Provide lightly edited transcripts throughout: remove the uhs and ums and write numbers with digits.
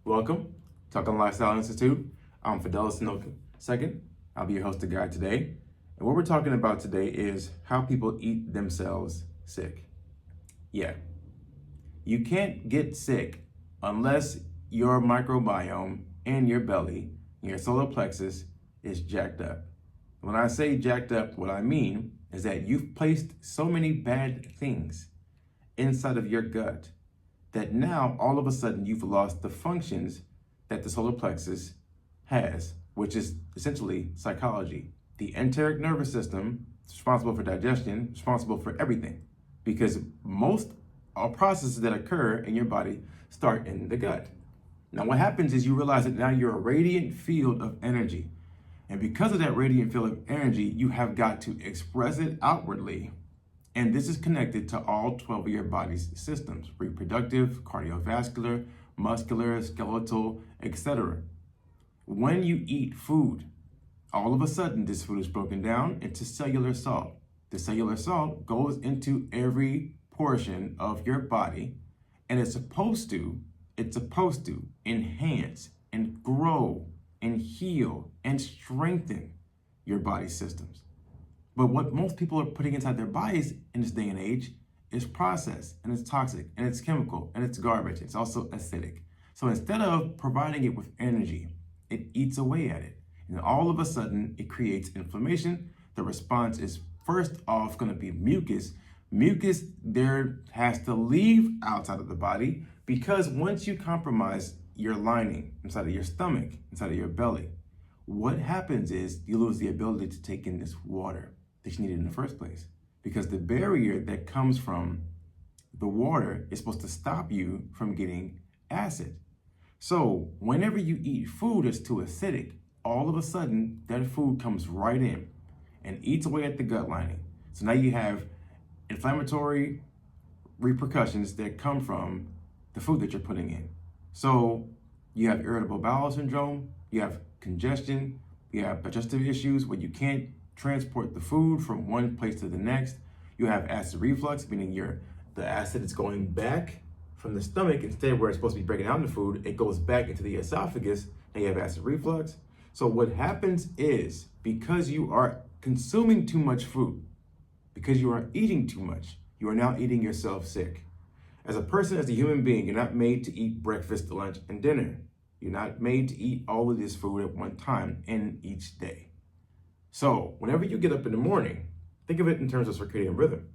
Welcome to Alkalign Lifestyle Institute. I'm Fidelis II. I'll be your host and guide today. And what we're talking about today is how people eat themselves sick. Yeah, you can't get sick unless your microbiome in your belly, your solar plexus, is jacked up. When I say jacked up, what I mean is that you've placed so many bad things inside of your gut that now all of a sudden you've lost the functions that the solar plexus has, which is essentially psychology. The enteric nervous system is responsible for digestion, responsible for everything, because most processes that occur in your body start in the gut. Now what happens is you realize that now you're a radiant field of energy. And because of that radiant field of energy, you have got to express it outwardly. And this is connected to all 12 of your body's systems: reproductive, cardiovascular, muscular, skeletal, etc. When you eat food, all of a sudden this food is broken down into cellular salt. The cellular salt goes into every portion of your body, and it's supposed to enhance and grow and heal and strengthen your body systems. But what most people are putting inside their bodies in this day and age is processed, and it's toxic, and it's chemical, and it's garbage. It's also acidic. So instead of providing it with energy, it eats away at it. And all of a sudden, it creates inflammation. The response is first off going to be mucus. Mucus there has to leave outside of the body, because once you compromise your lining inside of your stomach, inside of your belly, what happens is you lose the ability to take in this water that you needed in the first place, because the barrier that comes from the water is supposed to stop you from getting acid. So whenever you eat food that's too acidic, all of a sudden that food comes right in and eats away at the gut lining. So now you have inflammatory repercussions that come from the food that you're putting in. So you have irritable bowel syndrome, you have congestion, you have digestive issues where you can't transport the food from one place to the next. You have acid reflux, meaning the acid is going back from the stomach instead where it's supposed to be breaking down the food. It goes back into the esophagus, and you have acid reflux. So what happens is, because you are consuming too much food, because you are eating too much, you are now eating yourself sick. As a person, as a human being, you're not made to eat breakfast, lunch, and dinner. You're not made to eat all of this food at one time in each day. So whenever you get up in the morning, think of it in terms of circadian rhythm.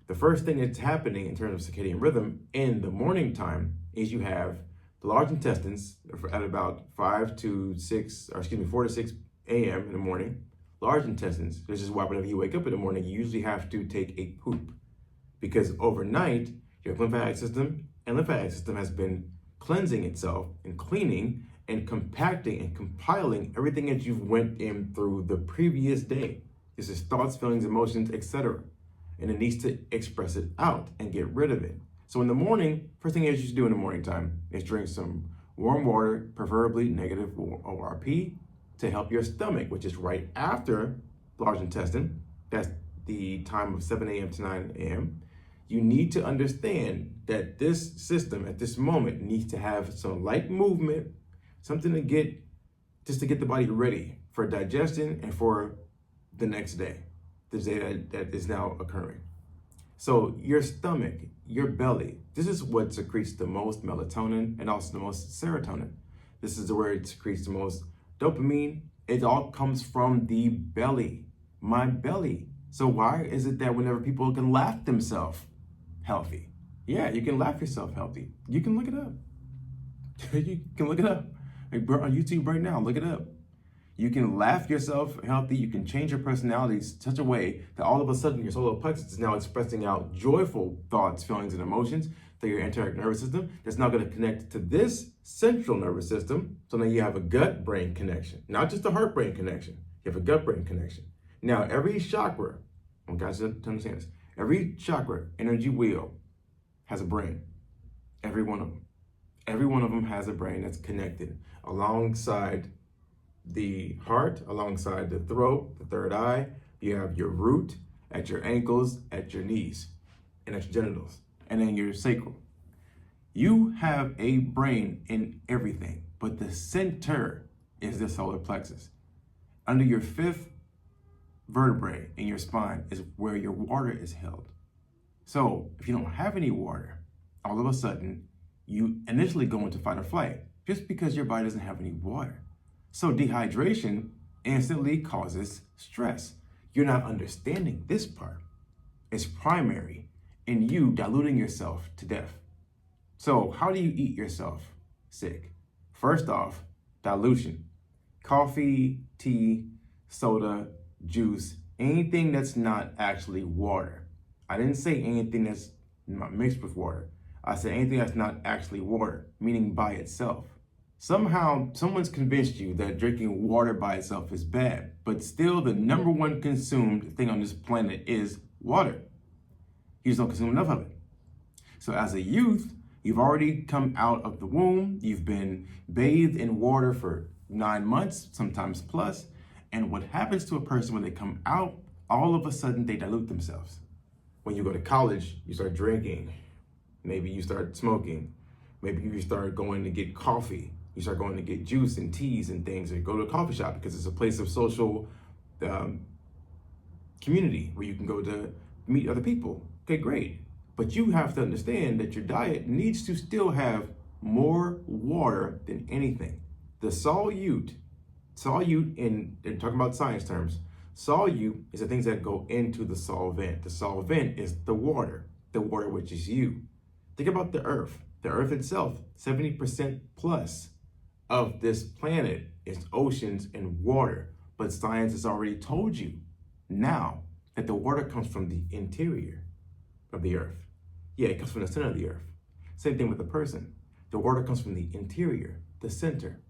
The first thing that's happening in terms of circadian rhythm in the morning time is you have the large intestines at about 4 to 6 a.m. in the morning. Large intestines, this is why whenever you wake up in the morning, you usually have to take a poop, because overnight your lymphatic system has been cleansing itself and cleaning and compacting and compiling everything that you've went in through the previous day. This is thoughts, feelings, emotions, etc. And it needs to express it out and get rid of it. So in the morning, first thing you should do in the morning time is drink some warm water, preferably negative ORP, to help your stomach, which is right after large intestine. That's the time of 7 a.m. to 9 a.m. You need to understand that this system at this moment needs to have some light movement, something to get the body ready for digestion and for the next day, the day that is now occurring. So your stomach, your belly, this is what secretes the most melatonin and also the most serotonin. This is where it secretes the most dopamine. It all comes from the belly, my belly. So why is it that whenever people can laugh themselves healthy? Yeah, you can laugh yourself healthy. You can look it up. You can look it up. Like on YouTube right now, look it up. You can laugh yourself healthy. You can change your personality in such a way that all of a sudden your solar plexus is now expressing out joyful thoughts, feelings, and emotions through your enteric nervous system. That's now going to connect to this central nervous system. So now you have a gut-brain connection, not just a heart-brain connection. You have a gut-brain connection. Now every chakra, I want guys to understand this, every chakra, energy wheel, has a brain. Every one of them. Every one of them has a brain that's connected alongside the heart, alongside the throat, the third eye. You have your root at your ankles, at your knees, and at your genitals, and then your sacral. You have a brain in everything, but the center is the solar plexus. Under your fifth vertebrae in your spine is where your water is held. So if you don't have any water, all of a sudden, you initially go into fight or flight just because your body doesn't have any water. So dehydration instantly causes stress. You're not understanding this part. It's primary in you diluting yourself to death. So how do you eat yourself sick? First off, dilution. Coffee, tea, soda, juice, anything that's not actually water. I didn't say anything that's not mixed with water. I said anything that's not actually water, meaning by itself. Somehow, someone's convinced you that drinking water by itself is bad, but still the number one consumed thing on this planet is water. You just don't consume enough of it. So as a youth, you've already come out of the womb, you've been bathed in water for 9 months, sometimes plus, and what happens to a person when they come out, all of a sudden they dilute themselves. When you go to college, you start drinking, maybe you start smoking, maybe you start going to get coffee, you start going to get juice and teas and things, or you go to a coffee shop because it's a place of social community where you can go to meet other people. Okay, great. But you have to understand that your diet needs to still have more water than anything. The solute in, they're talking about science terms, solute is the things that go into the solvent. The solvent is the water which is you. Think about the earth. The earth itself, 70% plus of this planet is oceans and water. But science has already told you now that the water comes from the interior of the earth. Yeah, it comes from the center of the earth. Same thing with the person. The water comes from the interior, the center.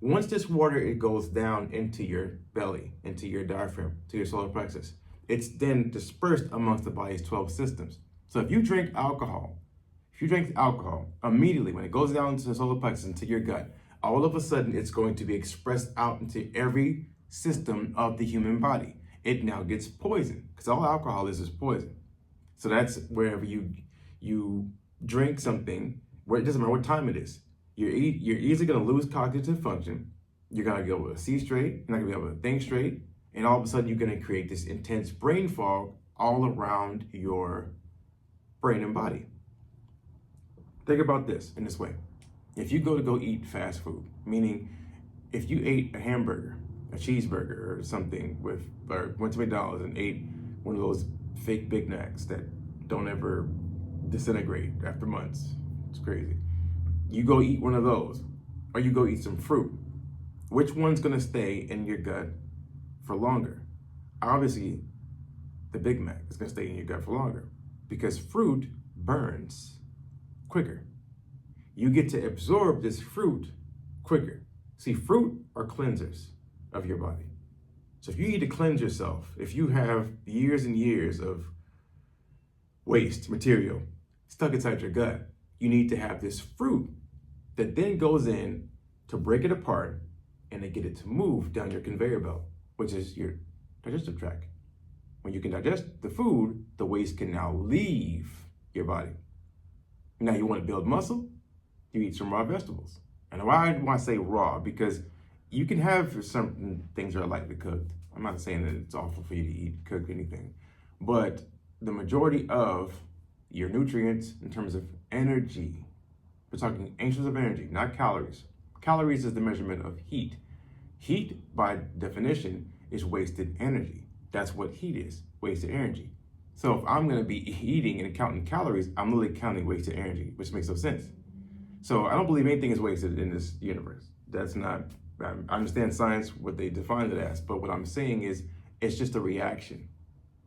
Once this water, it goes down into your belly, into your diaphragm, to your solar plexus. It's then dispersed amongst the body's 12 systems. So if you drink alcohol, immediately when it goes down to the solar plexus, into your gut, all of a sudden it's going to be expressed out into every system of the human body. It now gets poisoned, because all alcohol is poison. So that's wherever you drink something, where it doesn't matter what time it is. You're easily going to lose cognitive function. You're going to be able to see straight. You're not going to be able to think straight. And all of a sudden, you're going to create this intense brain fog all around your brain and body. Think about this in this way. If you go eat fast food, meaning if you ate a hamburger, a cheeseburger or something or went to McDonald's and ate one of those fake Big Macs that don't ever disintegrate after months, it's crazy. You go eat one of those, or you go eat some fruit. Which one's gonna stay in your gut for longer? Obviously, the Big Mac is gonna stay in your gut for longer because fruit burns quicker. You get to absorb this fruit quicker. See, fruit are cleansers of your body. So if you need to cleanse yourself, if you have years and years of waste material stuck inside your gut, you need to have this fruit that then goes in to break it apart and to get it to move down your conveyor belt, which is your digestive tract. When you can digest the food, the waste can now leave your body. Now you want to build muscle, you eat some raw vegetables. And why do I say raw? Because you can have certain things that are lightly cooked. I'm not saying that it's awful for you to eat cooked anything, but the majority of your nutrients in terms of energy, we're talking ounces of energy, not calories. Calories is the measurement of heat. Heat, by definition, is wasted energy. That's what heat is, wasted energy. So if I'm going to be eating and counting calories, I'm literally counting wasted energy, which makes no sense. So I don't believe anything is wasted in this universe. That's not, I understand science, what they define it as, but what I'm saying is it's just a reaction.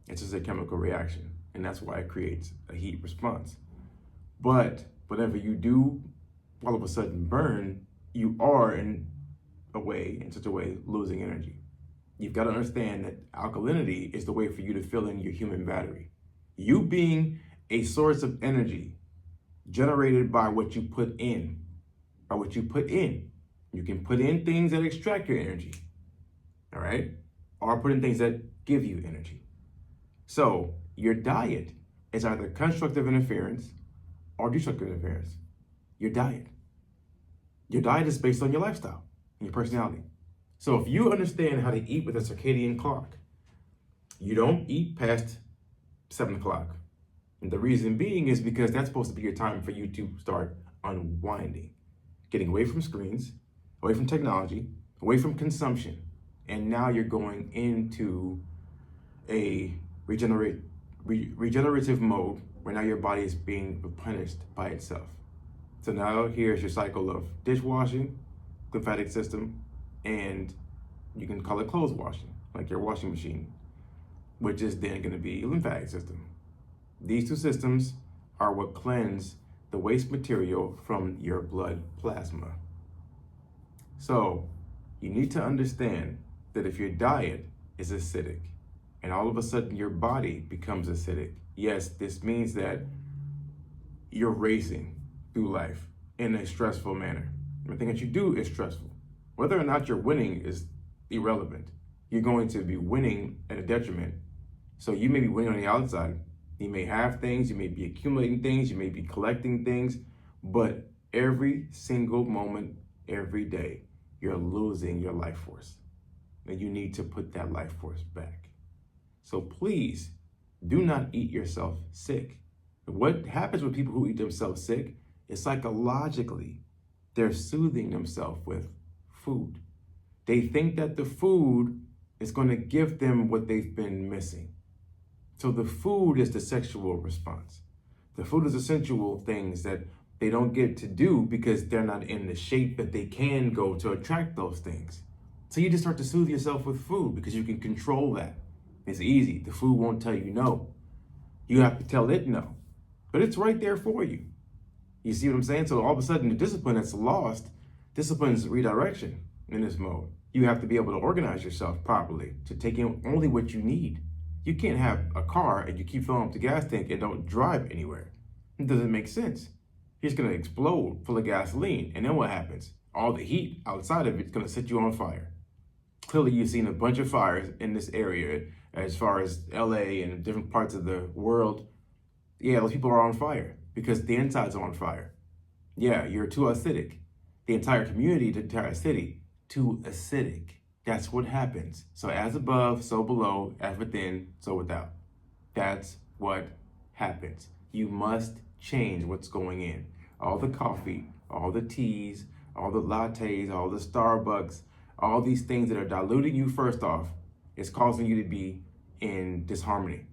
It's just a chemical reaction, and that's why it creates a heat response. But whatever you do, all of a sudden burn, you are in such a way, losing energy. You've got to understand that alkalinity is the way for you to fill in your human battery. You being a source of energy generated by what you put in, You can put in things that extract your energy, all right? Or put in things that give you energy. So your diet is either constructive interference or destructive interference. Your diet. Your diet is based on your lifestyle and your personality. So if you understand how to eat with a circadian clock, you don't eat past 7 o'clock. And the reason being is because that's supposed to be your time for you to start unwinding, getting away from screens, away from technology, away from consumption. And now you're going into a regenerative mode where now your body is being replenished by itself. So now here's your cycle of dishwashing, lymphatic system, and you can call it clothes washing, like your washing machine, which is then going to be lymphatic system. These two systems are what cleanse the waste material from your blood plasma. So you need to understand that if your diet is acidic and all of a sudden your body becomes acidic, yes, this means that you're racing through life in a stressful manner. Everything that you do is stressful. Whether or not you're winning is irrelevant. You're going to be winning at a detriment. So you may be winning on the outside. You may have things, you may be accumulating things, you may be collecting things, but every single moment, every day, you're losing your life force. And you need to put that life force back. So please do not eat yourself sick. What happens with people who eat themselves sick is psychologically, they're soothing themselves with food. They think that the food is going to give them what they've been missing. So the food is the sexual response. The food is the sensual things that they don't get to do because they're not in the shape that they can go to attract those things. So you just start to soothe yourself with food because you can control that. It's easy. The food won't tell you no. You have to tell it no. But it's right there for you. You see what I'm saying? So all of a sudden the discipline that's lost, discipline's redirection in this mode. You have to be able to organize yourself properly to take in only what you need. You can't have a car and you keep filling up the gas tank and don't drive anywhere. It doesn't make sense. It's going to explode full of gasoline. And then what happens? All the heat outside of it's going to set you on fire. Clearly, you've seen a bunch of fires in this area as far as LA and different parts of the world. Yeah, those people are on fire because the inside's on fire. Yeah, you're too acidic. The entire community, the entire city, too acidic. That's what happens. So as above, so below, as within, so without. That's what happens. You must change what's going in. All the coffee, all the teas, all the lattes, all the Starbucks, all these things that are diluting you first off, is causing you to be in disharmony.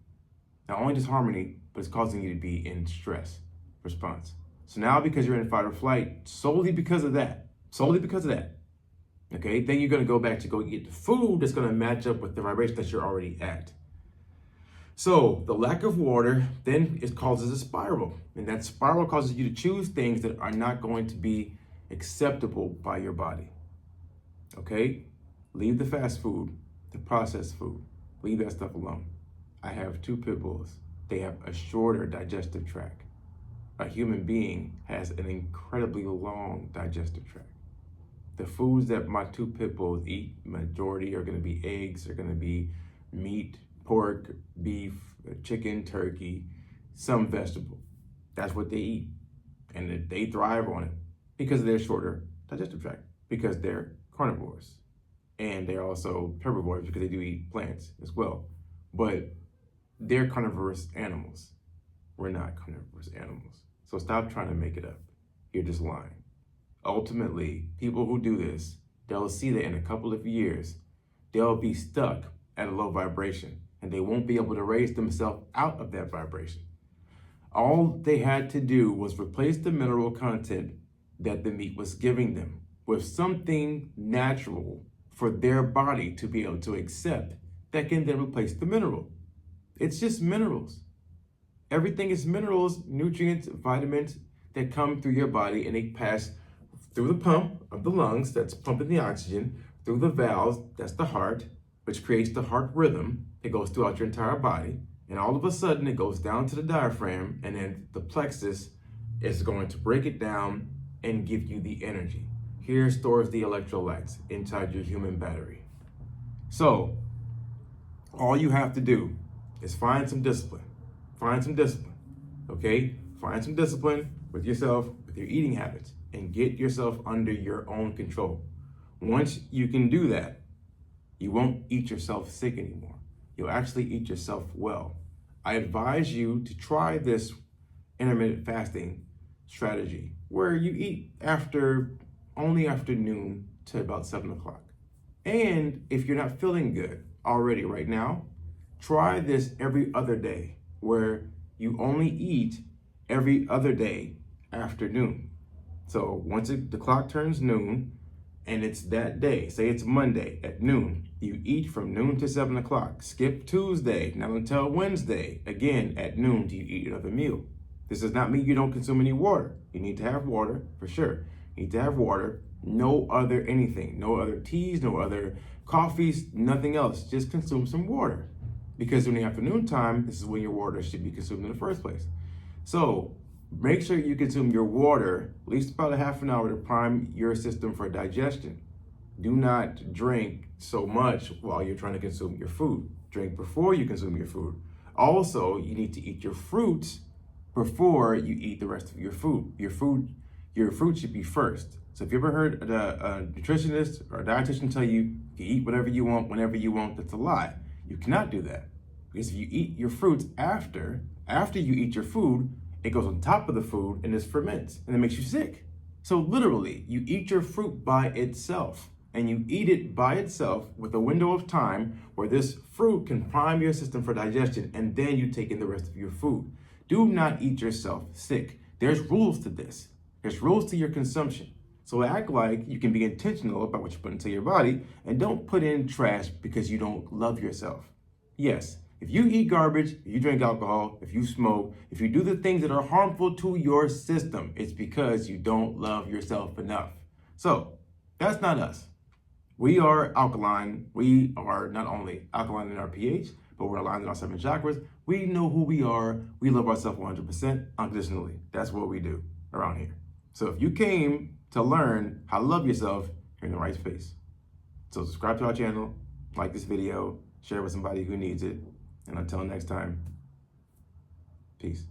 Not only disharmony, but it's causing you to be in stress response. So now because you're in fight or flight, solely because of that, okay, then you're going to go back to go eat the food that's going to match up with the vibration that you're already at. So the lack of water then it causes a spiral, and that spiral causes you to choose things that are not going to be acceptable by your body. Okay, leave the fast food, the processed food, leave that stuff alone. I have 2 pit bulls. They have a shorter digestive tract. A human being has an incredibly long digestive tract. The foods that my 2 pit bulls eat, majority are going to be eggs, are going to be meat, pork, beef, chicken, turkey, some vegetable. That's what they eat. And they thrive on it because of their shorter digestive tract, because they're carnivores. And they're also herbivores because they do eat plants as well. But they're carnivorous animals. We're not carnivorous animals. So stop trying to make it up. You're just lying. Ultimately, people who do this, they'll see that in a couple of years, they'll be stuck at a low vibration and they won't be able to raise themselves out of that vibration. All they had to do was replace the mineral content that the meat was giving them with something natural for their body to be able to accept that can then replace the mineral. It's just minerals. Everything is minerals, nutrients, vitamins that come through your body and they pass through the pump of the lungs, that's pumping the oxygen, through the valves, that's the heart, which creates the heart rhythm. It goes throughout your entire body. And all of a sudden it goes down to the diaphragm and then the plexus is going to break it down and give you the energy. Here stores the electrolytes inside your human battery. So all you have to do is find some discipline. Find some discipline, okay? Find some discipline with yourself, with with your eating habits and get yourself under your own control. Once you can do that, you won't eat yourself sick anymore. You'll actually eat yourself well. I advise you to try this intermittent fasting strategy where you eat only after noon to about 7 o'clock. And if you're not feeling good already right now, try this every other day where you only eat every other day after noon. So once the clock turns noon and it's that day, say it's Monday at noon, you eat from noon to 7 o'clock. Skip Tuesday, not until Wednesday. Again, at noon, do you eat another meal? This does not mean you don't consume any water. You need to have water, for sure. You need to have water, no other anything, no other teas, no other coffees, nothing else. Just consume some water. Because during the afternoon time, this is when your water should be consumed in the first place. So make sure you consume your water at least about a half an hour to prime your system for digestion. Do not drink so much while you're trying to consume your food. Drink before you consume your food. Also, you need to eat your fruits before you eat the rest of your food. Your fruit should be first. So if you ever heard a nutritionist or a dietitian tell you can eat whatever you want, whenever you want, that's a lie. You cannot do that. Because if you eat your fruits after you eat your food, it goes on top of the food and it ferments and it makes you sick. So literally, you eat your fruit by itself and you eat it by itself with a window of time where this fruit can prime your system for digestion, and then you take in the rest of your food. Do not eat yourself sick. There's rules to this. There's rules to your consumption. So act like you can be intentional about what you put into your body and don't put in trash because you don't love yourself. Yes, if you eat garbage, if you drink alcohol, if you smoke, if you do the things that are harmful to your system, it's because you don't love yourself enough. So that's not us. We are alkalign. We are not only alkalign in our pH, but we're aligned in our 7 chakras. We know who we are. We love ourselves 100% unconditionally. That's what we do around here. So if you came to learn how to love yourself, you're in the right space. So subscribe to our channel, like this video, share with somebody who needs it. And until next time, peace.